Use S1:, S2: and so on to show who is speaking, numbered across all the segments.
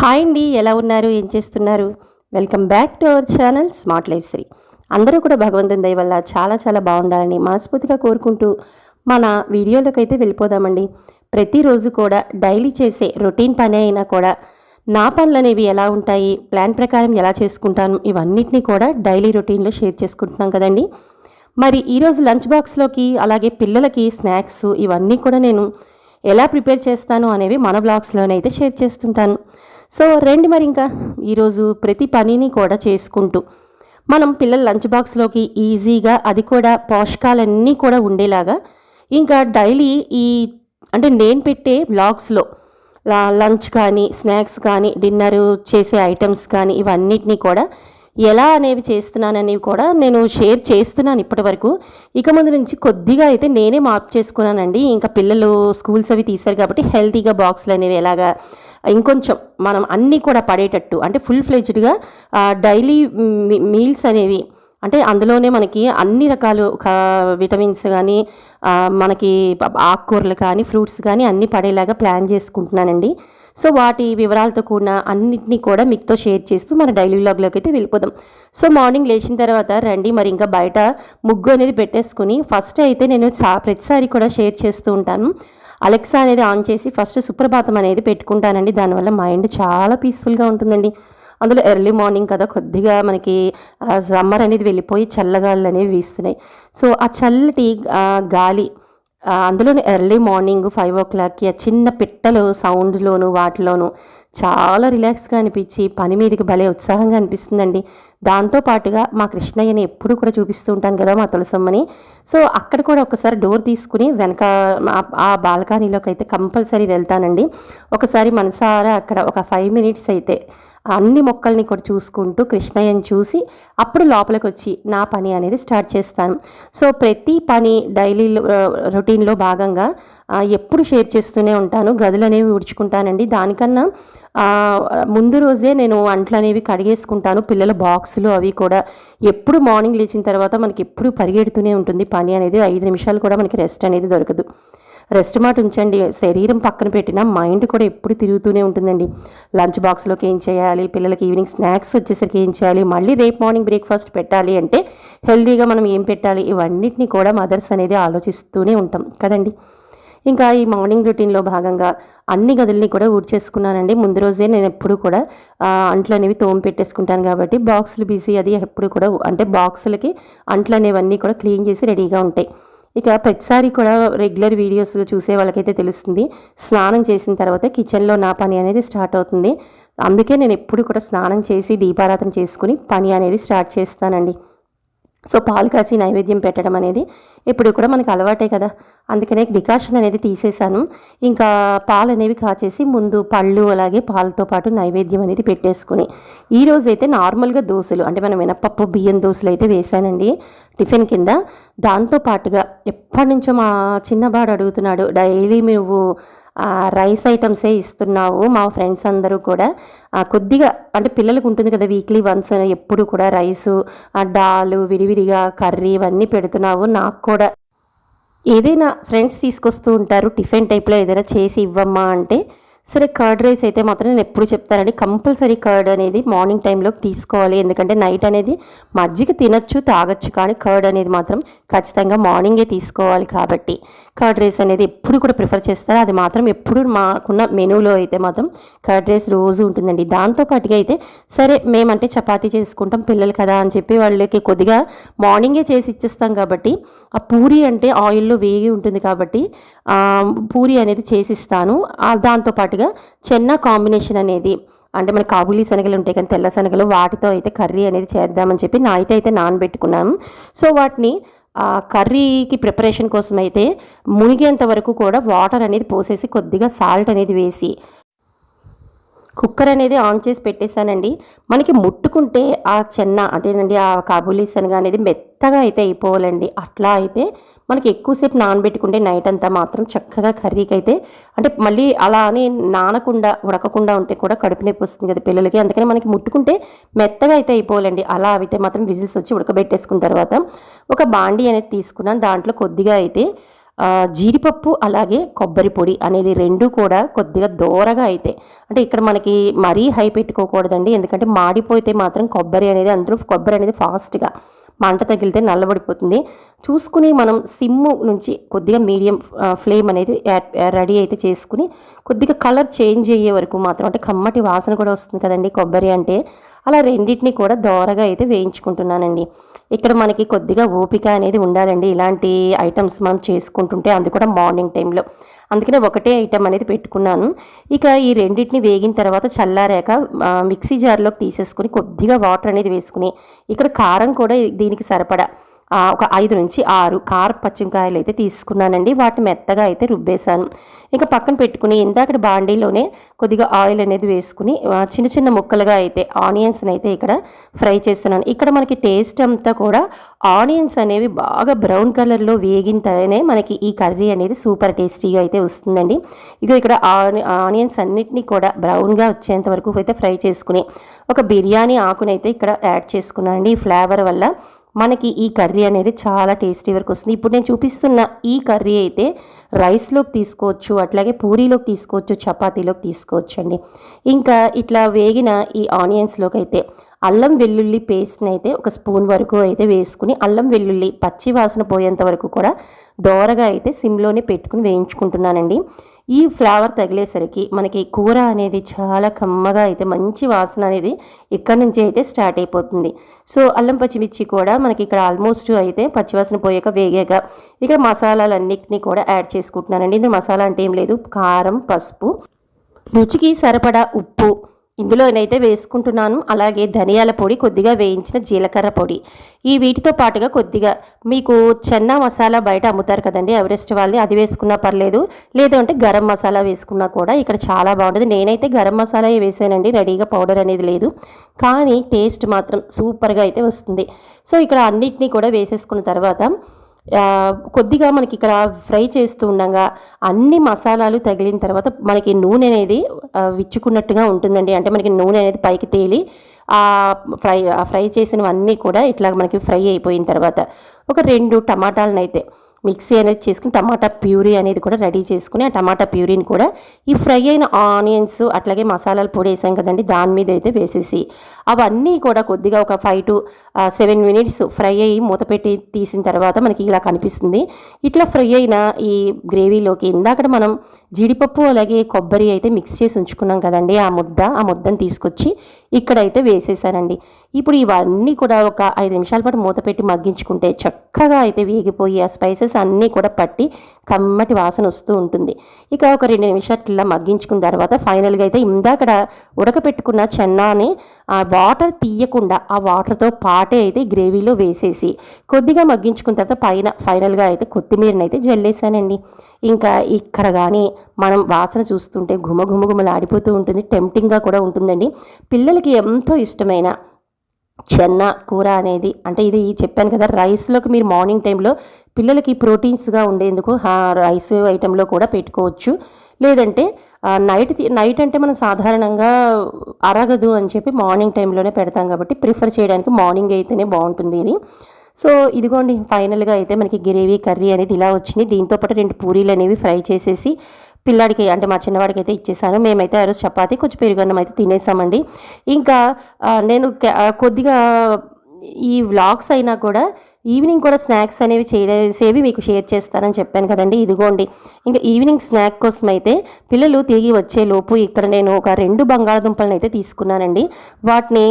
S1: Hi అండి, ఎలా ఉన్నారు? ఏం చేస్తున్నారు? Welcome back to our channel smart life Sri. అందరూ కూడా భగవంతుని దయ వల్ల చాలా చాలా బాగుండాలని మనస్ఫూర్తిగా కోరుకుంటూ మన వీడియోలకైతే వెళ్ళిపోదామండి. ప్రతిరోజు కూడా డైలీ చేసే రొటీన్ పని అయినా కూడా నా పనులు అనేవి ఎలా ఉంటాయి, ప్లాన్ ప్రకారం ఎలా చేసుకుంటాను, ఇవన్నిటినీ కూడా డైలీ రొటీన్లో షేర్ చేసుకుంటున్నాం కదండి. మరి ఈరోజు లంచ్ బాక్స్లోకి అలాగే పిల్లలకి స్నాక్స్ ఇవన్నీ కూడా నేను ఎలా ప్రిపేర్ చేస్తాను అనేవి మన బ్లాగ్స్లోనైతే షేర్ చేస్తుంటాను. సో రండి, మరి ఇంకా ఈరోజు ప్రతి పనిని కూడా చేసుకుంటూ మనం పిల్లల లంచ్ బాక్స్లోకి ఈజీగా, అది కూడా పోషకాలన్నీ కూడా ఉండేలాగా ఇంకా డైలీ అంటే నేను పెట్టే బ్లాగ్స్లో లంచ్ కానీ, స్నాక్స్ కానీ, డిన్నర్ చేసే ఐటమ్స్ కానీ ఇవన్నిటినీ కూడా ఎలా అనేవి చేస్తున్నాననేవి కూడా నేను షేర్ చేస్తున్నాను ఇప్పటి వరకు. ఇక ముందు నుంచి కొద్దిగా అయితే నేనే మార్పు చేసుకున్నానండి. ఇంకా పిల్లలు స్కూల్స్ అవి తీశారు కాబట్టి హెల్తీగా బాక్స్లు అనేవి ఎలాగా ఇంకొంచెం మనం అన్నీ కూడా పడేటట్టు, అంటే ఫుల్ ఫ్లెడ్జ్డ్గా డైలీ మీల్స్ అనేవి, అంటే అందులోనే మనకి అన్ని రకాలు విటమిన్స్ కానీ మనకి ఆకుకూరలు కానీ ఫ్రూట్స్ కానీ అన్నీ పడేలాగా ప్లాన్ చేసుకుంటున్నానండి. సో వాటి వివరాలతో కూడిన అన్నింటినీ కూడా మీతో షేర్ చేస్తూ మన డైలీ వ్లాగ్లోకి అయితే వెళ్ళిపోదాం. సో మార్నింగ్ లేచిన తర్వాత రండి, మరి ఇంకా బయట ముగ్గు అనేది పెట్టేసుకుని ఫస్ట్ అయితే నేను ప్రతిసారి కూడా షేర్ చేస్తూ ఉంటాను. అలెక్సా అనేది ఆన్ చేసి ఫస్ట్ సుప్రభాతం అనేది పెట్టుకుంటానండి. దానివల్ల మైండ్ చాలా పీస్ఫుల్గా ఉంటుందండి. అందులో ఎర్లీ మార్నింగ్ కదా, కొద్దిగా మనకి సమ్మర్ అనేది వెళ్ళిపోయి చల్లగాళ్ళు అనేవి వీస్తున్నాయి. సో ఆ చల్లటి గాలి, అందులోనే ఎర్లీ మార్నింగ్ 5 o'clockకి ఆ చిన్న పిట్టలు సౌండ్లోను వాటిలోను చాలా రిలాక్స్గా అనిపించి పని మీదకి భలే ఉత్సాహంగా అనిపిస్తుందండి. దాంతోపాటుగా మా కృష్ణయ్యని ఎప్పుడు కూడా చూపిస్తూ ఉంటాను కదా, మా తులసమ్మని. సో అక్కడ కూడా ఒకసారి డోర్ తీసుకుని వెనక ఆ బాల్కనీలోకి అయితే కంపల్సరీ వెళ్తానండి. ఒకసారి మనసారా అక్కడ ఒక 5 minutes అయితే అన్ని మొక్కల్ని కూడా చూసుకుంటూ కృష్ణయ్యని చూసి అప్పుడు లోపలికి వచ్చి నా పని అనేది స్టార్ట్ చేస్తాను. సో ప్రతి పని డైలీ రొటీన్లో భాగంగా ఎప్పుడు షేర్ చేస్తూనే ఉంటాను. గదులు అనేవి ఊడ్చుకుంటానండి. దానికన్నా ముందు రోజే నేను అంట్లు అనేవి కడిగేసుకుంటాను. పిల్లల బాక్సులు అవి కూడా ఎప్పుడు మార్నింగ్ లేచిన తర్వాత మనకి ఎప్పుడు పరిగెడుతూనే ఉంటుంది పని అనేది. 5 నిమిషాలు కూడా మనకి రెస్ట్ అనేది దొరకదు. రెస్ట్ మాట ఉంచండి, శరీరం పక్కన పెట్టినా మైండ్ కూడా ఎప్పుడు తిరుగుతూనే ఉంటుందండి. లంచ్ బాక్స్లోకి ఏం చేయాలి, పిల్లలకి ఈవినింగ్ స్నాక్స్ వచ్చేసరికి ఏం చేయాలి, మళ్ళీ రేపు మార్నింగ్ బ్రేక్ఫాస్ట్ పెట్టాలి అంటే హెల్తీగా మనం ఏం పెట్టాలి, ఇవన్నిటిని కూడా మదర్స్ అనేది ఆలోచిస్తూనే ఉంటాం కదండి. ఇంకా ఈ మార్నింగ్ రొటీన్లో భాగంగా అన్ని గదుల్ని కూడా ఊడ్చేసుకున్నానండి. ముందు రోజే నేను ఎప్పుడు కూడా అంట్లు అనేవి పెట్టేసుకుంటాను కాబట్టి బాక్సులు బిజీ అది ఎప్పుడు కూడా, అంటే బాక్సులకి అంట్లు అనేవన్నీ కూడా క్లీన్ చేసి రెడీగా ఉంటాయి. ఇక ప్రతిసారి కూడా రెగ్యులర్ వీడియోస్ చూసే వాళ్ళకైతే తెలుస్తుంది, స్నానం చేసిన తర్వాత కిచెన్లో నా పని అనేది స్టార్ట్ అవుతుంది. అందుకే నేను ఎప్పుడు కూడా స్నానం చేసి దీపారాధన చేసుకుని పని అనేది స్టార్ట్ చేస్తానండి. సో పాలు కాచి నైవేద్యం పెట్టడం అనేది ఇప్పుడు కూడా మనకు అలవాటే కదా, అందుకనే డికాషన్ అనేది తీసేసాను. ఇంకా పాలు అనేవి కాచేసి ముందు పళ్ళు అలాగే పాలతో పాటు నైవేద్యం అనేది పెట్టేసుకుని ఈరోజైతే నార్మల్గా దోశలు, అంటే మనం మినపప్పు బియ్యం దోశలు అయితే వేసానండి టిఫిన్ కింద. దాంతోపాటుగా ఎప్పటి నుంచో మా చిన్నవాడు అడుగుతున్నాడు, డైలీ నువ్వు రైస్ ఐటమ్సే ఇస్తున్నావు, మా ఫ్రెండ్స్ అందరూ కూడా కొద్దిగా, అంటే పిల్లలకు ఉంటుంది కదా వీక్లీ వన్స్ ఎప్పుడు కూడా రైసు దాల్ విడివిడిగా కర్రీ ఇవన్నీ పెడుతున్నావు, నాకు కూడా ఏదైనా ఫ్రెండ్స్ తీసుకొస్తూ ఉంటారు టిఫిన్ టైప్లో ఏదైనా చేసి ఇవ్వమ్మా అంటే, సరే కర్డ్ రైస్ అయితే మాత్రం నేను ఎప్పుడు చెప్తానండి, కంపల్సరీ కర్డ్ అనేది మార్నింగ్ టైంలోకి తీసుకోవాలి. ఎందుకంటే నైట్ అనేది మజ్జిగ తినచ్చు తాగొచ్చు, కానీ కర్డ్ అనేది మాత్రం ఖచ్చితంగా మార్నింగే తీసుకోవాలి. కాబట్టి కర్డ్ రైస్ అనేది ఎప్పుడు కూడా ప్రిఫర్ చేస్తారు. అది మాత్రం ఎప్పుడు మాకున్న మెనూలో అయితే మాత్రం కర్డ్ రైస్ రోజు ఉంటుందండి. దాంతోపాటుగా అయితే సరే మేమంటే చపాతీ చేసుకుంటాం పిల్లలు కదా అని చెప్పి వాళ్ళకి కొద్దిగా మార్నింగే చేసి ఇచ్చేస్తాం కాబట్టి, ఆ పూరి అంటే ఆయిల్లో వేగి ఉంటుంది కాబట్టి పూరి అనేది చేసిస్తాను. దాంతోపాటుగా చెన్నా కాంబినేషన్ అనేది, అంటే మన కాబూలీ శనగలు ఉంటాయి కానీ తెల్ల శనగలు, వాటితో అయితే కర్రీ అనేది చేద్దామని చెప్పి నైట్ అయితే నానబెట్టుకున్నాను. సో వాటిని కర్రీకి ప్రిపరేషన్ కోసం అయితే మునిగేంత వరకు కూడా వాటర్ అనేది పోసేసి కొద్దిగా సాల్ట్ అనేది వేసి కుక్కర్ అనేది ఆన్ చేసి పెట్టేశానండి. మనకి ముట్టుకుంటే ఆ చెన్న అదేనండి ఆ కాబూలీ శనగ అనేది మెత్తగా అయితే అయిపోవాలండి. అట్లా అయితే మనకి ఎక్కువసేపు నానబెట్టుకుంటే నైట్ అంతా మాత్రం చక్కగా కర్రీకి అయితే, అంటే మళ్ళీ అలా అని నానకుండా ఉడకకుండా ఉంటే కూడా కడుపు నొప్పి వస్తుంది కదా పిల్లలకి, అందుకని మనకి ముట్టుకుంటే మెత్తగా అయితే అయిపోవాలండి. అలా అయితే మాత్రం విజిల్స్ వచ్చి ఉడకబెట్టేసుకున్న తర్వాత ఒక బాండీ అనేది తీసుకున్నాను. దాంట్లో కొద్దిగా అయితే జీడిపప్పు అలాగే కొబ్బరి పొడి అనేది రెండు కూడా కొద్దిగా దోరగా అయితే, అంటే ఇక్కడ మనకి మరీ హై పెట్టుకోకూడదండి, ఎందుకంటే మాడిపోతే మాత్రం కొబ్బరి అనేది, అందులో కొబ్బరి అనేది ఫాస్ట్గా మంట తగిలితే నల్లబడిపోతుంది. చూసుకుని మనం సిమ్ నుంచి కొద్దిగా మీడియం ఫ్లేమ్ అనేది రెడీ అయితే చేసుకుని కొద్దిగా కలర్ చేంజ్ అయ్యే వరకు మాత్రం, అంటే కమ్మటి వాసన కూడా వస్తుంది కదండి కొబ్బరి అంటే, అలా రెండింటిని కూడా దోరగా అయితే వేయించుకుంటున్నానండి. ఇక్కడ మనకి కొద్దిగా ఓపిక అనేది ఉండాలండి ఇలాంటి ఐటమ్స్ మనం చేసుకుంటుంటే, అది కూడా మార్నింగ్ టైంలో. అందుకనే ఒకటే ఐటమ్ అనేది పెట్టుకున్నాను. ఇక ఈ రెండింటిని వేగిన తర్వాత చల్లారాక మిక్సీ జార్లోకి తీసేసుకుని కొద్దిగా వాటర్ అనేది వేసుకుని, ఇక్కడ కారం కూడా దీనికి సరిపడా ఒక 5 నుంచి 6 కారపు పచ్చిమిరపకాయలు అయితే తీసుకున్నానండి. వాటిని మెత్తగా అయితే రుబ్బేశాను. ఇక పక్కన పెట్టుకుని ఇందాకటి బాండీలోనే కొద్దిగా ఆయిల్ అనేది వేసుకుని చిన్న చిన్న ముక్కలుగా అయితే ఆనియన్స్ని అయితే ఇక్కడ ఫ్రై చేస్తున్నాను. ఇక్కడ మనకి టేస్ట్ అంతా కూడా ఆనియన్స్ అనేవి బాగా బ్రౌన్ కలర్లో వేగినతేనే మనకి ఈ కర్రీ అనేది సూపర్ టేస్టీగా అయితే వస్తుందండి. ఇక ఇక్కడ ఆనియన్స్ అన్నిటినీ కూడా బ్రౌన్గా వచ్చేంత వరకు అయితే ఫ్రై చేసుకుని ఒక బిర్యానీ ఆకునైతే ఇక్కడ యాడ్ చేసుకున్నానండి. ఈ ఫ్లేవర్ వల్ల మనకి ఈ కర్రీ అనేది చాలా టేస్టీ వరకు వస్తుంది. ఇప్పుడు నేను చూపిస్తున్న ఈ కర్రీ అయితే రైస్లోకి తీసుకోవచ్చు, అట్లాగే పూరీలోకి తీసుకోవచ్చు, చపాతీలోకి తీసుకోవచ్చు అండి. ఇంకా ఇట్లా వేగిన ఈ ఆనియన్స్లోకి అయితే అల్లం వెల్లుల్లి పేస్ట్ని అయితే ఒక స్పూన్ వరకు అయితే వేసుకుని, అల్లం వెల్లుల్లి పచ్చి వాసన పోయేంత వరకు కూడా దోరగా అయితే సిమ్లోనే పెట్టుకుని వేయించుకుంటున్నానండి. ఈ ఫ్లేవర్ తగిలేసరికి మనకి కూర అనేది చాలా కమ్మగా అయితే మంచి వాసన అనేది ఇక్కడ నుంచి అయితే స్టార్ట్ అయిపోతుంది. సో అల్లం పచ్చిమిర్చి కూడా మనకి ఇక్కడ ఆల్మోస్ట్ అయితే పచ్చివాసన పోయాక వేగాక ఇక మసాలాలన్నిటినీ కూడా యాడ్ చేసుకుంటున్నానండి. ఇందులో మసాలా అంటే ఏం లేదు, కారం, పసుపు, రుచికి సరిపడా ఉప్పు ఇందులోనైతే వేసుకుంటున్నాను. అలాగే ధనియాల పొడి, కొద్దిగా వేయించిన జీలకర్ర పొడి, ఈ వీటితో పాటుగా కొద్దిగా మీకు చెన్నా మసాలా బయట అమ్ముతారు కదండి ఎవరెస్ట్ వాళ్ళది, అది వేసుకున్నా పర్లేదు, లేదు అంటే గరం మసాలా వేసుకున్నా కూడా ఇక్కడ చాలా బాగుంటుంది. నేనైతే గరం మసాలా వేసానండి, రెడీగా పౌడర్ అనేది లేదు, కానీ టేస్ట్ మాత్రం సూపర్గా అయితే వస్తుంది. సో ఇక్కడ అన్నిటినీ కూడా వేసేసుకున్న తర్వాత కొద్దిగా మనకి ఇక్కడ ఫ్రై చేస్తూ ఉండగా అన్ని మసాలాలు తగిలిన తర్వాత మనకి నూనె అనేది విచ్చుకున్నట్టుగా ఉంటుందండి. అంటే మనకి నూనె అనేది పైకి తేలి ఫ్రై చేసినవన్నీ కూడా ఇట్లా మనకి ఫ్రై అయిపోయిన తర్వాత ఒక 2 టమాటాలను అయితే మిక్సీ అనేది చేసుకుని టమాటా ప్యూరీ అనేది కూడా రెడీ చేసుకుని, ఆ టమాటా ప్యూరీని కూడా ఈ ఫ్రై అయిన ఆనియన్స్ అట్లాగే మసాలాలు పొడి వేసాం కదండి దాని మీద అయితే వేసేసి అవన్నీ కూడా కొద్దిగా ఒక 5 to 7 minutes ఫ్రై అయ్యి మూత పెట్టి తీసిన తర్వాత మనకి ఇలా కనిపిస్తుంది. ఇట్లా ఫ్రై అయిన ఈ గ్రేవీలోకి ఇందాక మనం జీడిపప్పు అలాగే కొబ్బరి అయితే మిక్స్ చేసి ఉంచుకున్నాం కదండి, ఆ ముద్దను తీసుకొచ్చి ఇక్కడైతే వేసేసానండి. ఇప్పుడు ఇవన్నీ కూడా ఒక 5 నిమిషాల పాటు మూత పెట్టి మగ్గించుకుంటే చక్కగా అయితే వేగిపోయి ఆ స్పైసెస్ అన్నీ కూడా పట్టి కమ్మటి వాసన వస్తూ ఉంటుంది. ఇక ఒక 2 నిమిషాలు ఇలా మగ్గించుకున్న తర్వాత ఫైనల్గా అయితే ఇందాకడ ఉడకపెట్టుకున్న చెన్నాని ఆ వాటర్ తీయకుండా ఆ వాటర్తో పాటే అయితే గ్రేవీలో వేసేసి కొద్దిగా మగ్గించుకున్న తర్వాత పైన ఫైనల్గా అయితే కొత్తిమీరని అయితే జల్లేసానండి. ఇంకా ఇక్కడ కానీ మనం వాసన చూస్తుంటే గుమలాడిపోతూ ఉంటుంది, టెంప్టింగ్గా కూడా ఉంటుందండి. పిల్లలకి ఎంతో ఇష్టమైన చెన్న కూర అనేది, అంటే ఇది చెప్పాను కదా రైస్లోకి మీరు మార్నింగ్ టైంలో పిల్లలకి ప్రోటీన్స్గా ఉండేందుకు రైస్ ఐటెంలో కూడా పెట్టుకోవచ్చు, లేదంటే నైట్ అంటే మనం సాధారణంగా అరగదు అని చెప్పి మార్నింగ్ టైంలోనే పెడతాం కాబట్టి ప్రిఫర్ చేయడానికి మార్నింగ్ అయితేనే బాగుంటుంది అని. సో ఇదిగోండి ఫైనల్గా అయితే మనకి గ్రేవీ కర్రీ అనేది ఇలా వచ్చింది. దీంతోపాటు 2 పూరీలు అనేవి ఫ్రై చేసేసి పిల్లాడికి అంటే మా చిన్నవాడికి అయితే ఇచ్చేసాను. మేమైతే ఆ రోజు చపాతీ కొంచెం పెరుగన్నం అయితే తినేసామండి. ఇంకా నేను కొద్దిగా ఈ వ్లాగ్స్ అయినా కూడా ఈవినింగ్ కూడా స్నాక్స్ అనేవి చేసేవి మీకు షేర్ చేస్తానని చెప్పాను కదండి. ఇదిగోండి ఇంకా ఈవినింగ్ స్నాక్ కోసం అయితే పిల్లలు తిరిగి వచ్చేలోపు ఇక్కడ నేను ఒక 2 బంగాళదుంపలను అయితే తీసుకున్నానండి. వాటిని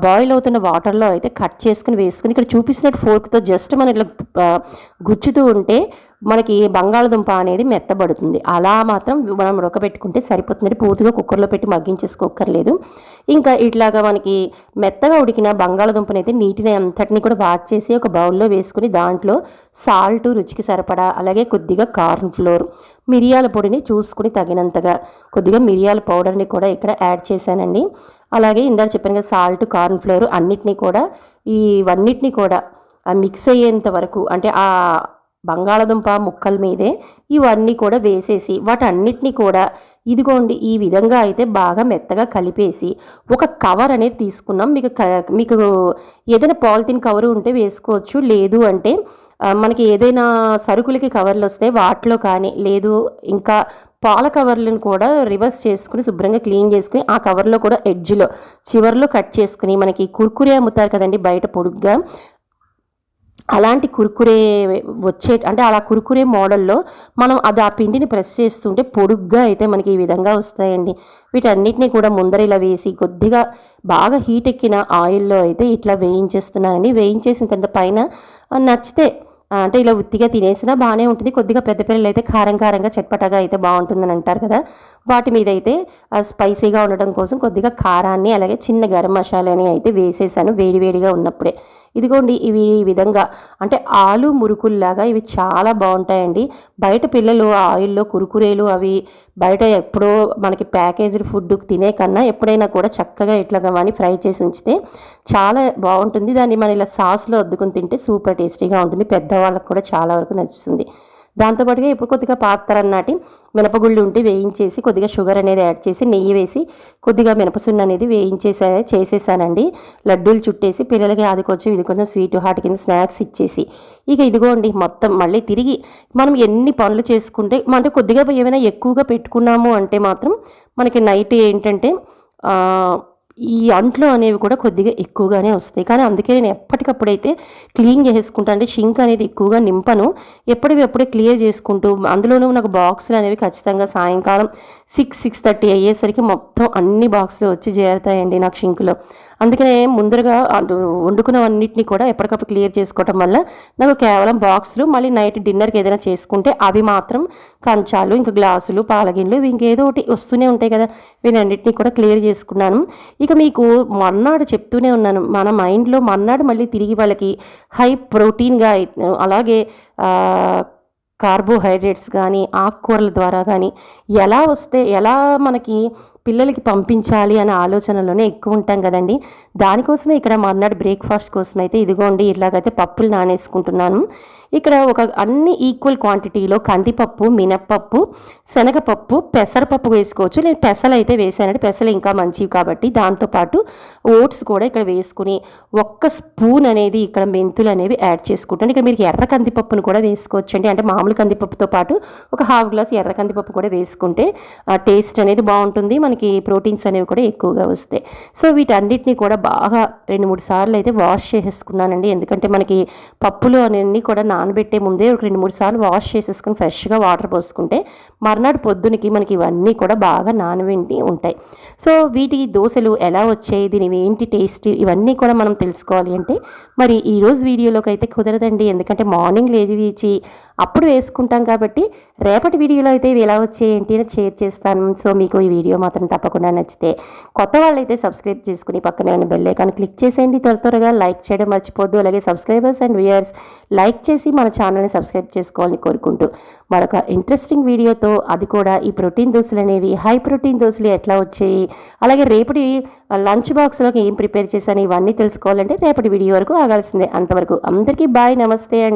S1: బాయిల్ అవుతున్న వాటర్లో అయితే కట్ చేసుకుని వేసుకుని ఇక్కడ చూపిస్తున్నట్టు ఫోర్క్తో జస్ట్ మనం ఇట్లా గుచ్చుతూ ఉంటే మనకి బంగాళదుంప అనేది మెత్తబడుతుంది. అలా మాత్రం మనం ఉడకబెట్టుకుంటే సరిపోతుంది, పూర్తిగా కుక్కర్లో పెట్టి మగ్గించేసుకోక్కర్లేదు. ఇంకా ఇట్లాగా మనకి మెత్తగా ఉడికిన బంగాళదుంపని అయితే నీటిని అంతటిని కూడా వాష్ చేసి ఒక బౌల్లో వేసుకుని దాంట్లో సాల్ట్ రుచికి సరిపడా, అలాగే కొద్దిగా కార్న్ ఫ్లోర్, మిరియాల పొడిని చూసుకుని తగినంతగా కొద్దిగా మిరియాల పౌడర్ని కూడా ఇక్కడ యాడ్ చేశానండి. అలాగే ఇందాక చెప్పాను కదా సాల్ట్, కార్న్ ఫ్లోర్ అన్నిటినీ కూడా ఇవన్నిటినీ కూడా మిక్స్ అయ్యేంత వరకు, అంటే ఆ బంగాళదుంప ముక్కల మీదే ఇవన్నీ కూడా వేసేసి వాటన్నిటినీ కూడా ఇదిగోండి ఈ విధంగా అయితే బాగా మెత్తగా కలిపేసి ఒక కవర్ అనేది తీసుకున్నాం. మీకు ఏదైనా పాలిథిన్ కవర్ ఉంటే వేసుకోవచ్చు, లేదు అంటే మనకి ఏదైనా సరుకులకి కవర్లు వస్తే వాటిలో కానీ, లేదు ఇంకా పాల కవర్లను కూడా రివర్స్ చేసుకుని శుభ్రంగా క్లీన్ చేసుకుని ఆ కవర్లో కూడా ఎడ్జ్లో చివర్లో కట్ చేసుకుని మనకి కుర్కురే అమ్ముతారు కదండి బయట పొడుగ్గా, అలాంటి కుర్కురే అంటే అలా కుర్కురే మోడల్లో మనం అది ఆ పిండిని ప్రెస్ చేస్తుంటే పొడుగ్గా అయితే మనకి ఈ విధంగా వస్తాయండి. వీటన్నిటిని కూడా ముందర ఇలా వేసి కొద్దిగా బాగా హీట్ ఎక్కిన ఆయిల్లో అయితే ఇట్లా వేయించేస్తున్నానండి. వేయించేసిన తర్వాత పైన నచ్చితే అంటే ఇలా ఉత్తిగా తినేసినా బాగానే ఉంటుంది. కొద్దిగా పెద్ద పిల్లలు అయితే కారం కారంగా చట్పటగా అయితే బాగుంటుందని అంటారు కదా, వాటి మీద అయితే స్పైసీగా ఉండడం కోసం కొద్దిగా కారాన్ని అలాగే చిన్న గరం మసాలాని అయితే వేసేసాను వేడివేడిగా ఉన్నప్పుడే. ఇదిగోండి ఇవి ఈ విధంగా అంటే ఆలు మురుకుల్లాగా ఇవి చాలా బాగుంటాయండి. బయట పిల్లలు ఆయిల్లో కురుకురేలు అవి బయట ఎప్పుడో మనకి ప్యాకేజ్డ్ ఫుడ్ తినే కన్నా ఎప్పుడైనా కూడా చక్కగా ఇట్లా కానీ ఫ్రై చేసి ఉంచితే చాలా బాగుంటుంది. దాన్ని మనం ఇలా సాస్లో అద్దుకుని తింటే సూపర్ టేస్టీగా ఉంటుంది. పెద్దవాళ్ళకి కూడా చాలా వరకు నచ్చుతుంది. దాంతోపాటుగా ఇప్పుడు కొద్దిగా పాతరం నాటి మినపగుళ్ళు ఉంటే వేయించేసి కొద్దిగా షుగర్ అనేది యాడ్ చేసి నెయ్యి వేసి కొద్దిగా మినపసున్న అనేది చేసేసానండి. లడ్డూలు చుట్టేసి పిల్లలకి అది కొంచెం ఇది కొంచెం స్వీట్ హాట్ కింద స్నాక్స్ ఇచ్చేసి ఇక ఇదిగోండి మొత్తం మళ్ళీ తిరిగి మనం ఎన్ని పనులు చేసుకుంటే అంటే కొద్దిగా ఏమైనా ఎక్కువగా పెట్టుకున్నాము అంటే మాత్రం మనకి నైట్ ఏంటంటే ఈ అంట్లు అనేవి కూడా కొద్దిగా ఎక్కువగానే వస్తాయి. కానీ అందుకే నేను ఎప్పటికప్పుడైతే క్లీన్ చేసుకుంటా, అంటే షింక్ అనేది ఎక్కువగా నింపను, ఎప్పుడే క్లియర్ చేసుకుంటూ అందులోనూ నాకు బాక్సులు అనేవి ఖచ్చితంగా సాయంకాలం 6-6:30 అయ్యేసరికి మొత్తం అన్ని బాక్సులు వచ్చి చేరుతాయండి నాకు షింక్లో. అందుకనే ముందరగా వండుకున్నవన్నిటిని కూడా ఎప్పటికప్పుడు క్లియర్ చేసుకోవటం వల్ల నాకు కేవలం బాక్సులు మళ్ళీ నైట్ డిన్నర్కి ఏదైనా చేసుకుంటే అవి మాత్రం కంచాలు ఇంకా గ్లాసులు పాలగిన్లు ఇంకేదో ఒకటి వస్తూనే ఉంటాయి కదా, వీటన్నిటిని కూడా క్లియర్ చేసుకున్నాను. ఇక మీకు మర్నాడు చెప్తూనే ఉన్నాను, మన మైండ్లో మర్నాడు మళ్ళీ తిరిగి వాళ్ళకి హై ప్రోటీన్గా అలాగే కార్బోహైడ్రేట్స్ కానీ ఆకుకూరల ద్వారా కానీ ఎలా మనకి పిల్లలకి పంపించాలి అనే ఆలోచనలోనే ఎక్కువ ఉంటాం కదండి. దానికోసమే ఇక్కడ మర్నాడు బ్రేక్ఫాస్ట్ కోసం అయితే ఇదిగోండి ఇలాగైతే పప్పులు నానేసుకుంటున్నాను. ఇక్కడ అన్ని ఈక్వల్ క్వాంటిటీలో కందిపప్పు, మినప్పప్పు, శనగపప్పు, పెసరపప్పు వేసుకోవచ్చు. నేను పెసలు అయితే వేసానండి, పెసలు ఇంకా మంచివి కాబట్టి. దాంతోపాటు ఓట్స్ కూడా ఇక్కడ వేసుకుని 1 స్పూన్ అనేది ఇక్కడ మెంతులు అనేవి యాడ్ చేసుకుంటాను. ఇక్కడ మీరు ఎర్ర కందిపప్పును కూడా వేసుకోవచ్చండి, అంటే మామూలు కందిపప్పుతో పాటు ఒక 1/2 గ్లాస్ ఎర్ర కందిపప్పు కూడా వేసుకుంటే టేస్ట్ అనేది బాగుంటుంది, మనకి ప్రోటీన్స్ అనేవి కూడా ఎక్కువగా వస్తాయి. సో వీటన్నిటిని కూడా బాగా 2-3 సార్లు అయితే వాష్ చేసేసుకున్నానండి. ఎందుకంటే మనకి పప్పులు అన్నీ కూడా నానబెట్టే ముందే ఒక 2-3 సార్లు వాష్ చేసేసుకుని ఫ్రెష్గా వాటర్ పోసుకుంటే మర్నాడు పొద్దునకి మనకి ఇవన్నీ కూడా బాగా నానబెట్టి ఉంటాయి. సో వీటి దోశలు ఎలా వచ్చాయి, దీని ఏంటి టేస్ట్, ఇవన్నీ కూడా మనం తెలుసుకోవాలి అంటే మరి ఈరోజు వీడియోలోకి అయితే కుదరదండి. ఎందుకంటే మార్నింగ్ లేచి అప్పుడు వేసుకుంటాం కాబట్టి రేపటి వీడియోలో అయితే ఇవి ఎలా వచ్చాయి ఏంటి అని షేర్ చేస్తాను. సో మీకు ఈ వీడియో మాత్రం తప్పకుండా నచ్చితే కొత్త వాళ్ళైతే సబ్స్క్రైబ్ చేసుకుని పక్కనే ఉన్న బెల్ ఐకాన్ క్లిక్ చేసేయండి. త్వరగా లైక్ చేయడం మర్చిపోద్దు. అలాగే సబ్స్క్రైబర్స్ అండ్ వ్యూయర్స్ లైక్ చేసి మన ఛానల్ని సబ్స్క్రైబ్ చేసుకోవాలని కోరుకుంటూ మరొక ఇంట్రెస్టింగ్ వీడియోతో, అది కూడా ఈ ప్రోటీన్ దోశలు అనేవి హై ప్రోటీన్ దోశలు ఎట్లా వచ్చాయి, అలాగే రేపటి లంచ్ బాక్స్లోకి ఏం ప్రిపేర్ చేశాను, ఇవన్నీ తెలుసుకోవాలంటే రేపటి వీడియో వరకు ఆగాల్సిందే. అంతవరకు అందరికీ బాయ్, నమస్తే అండి.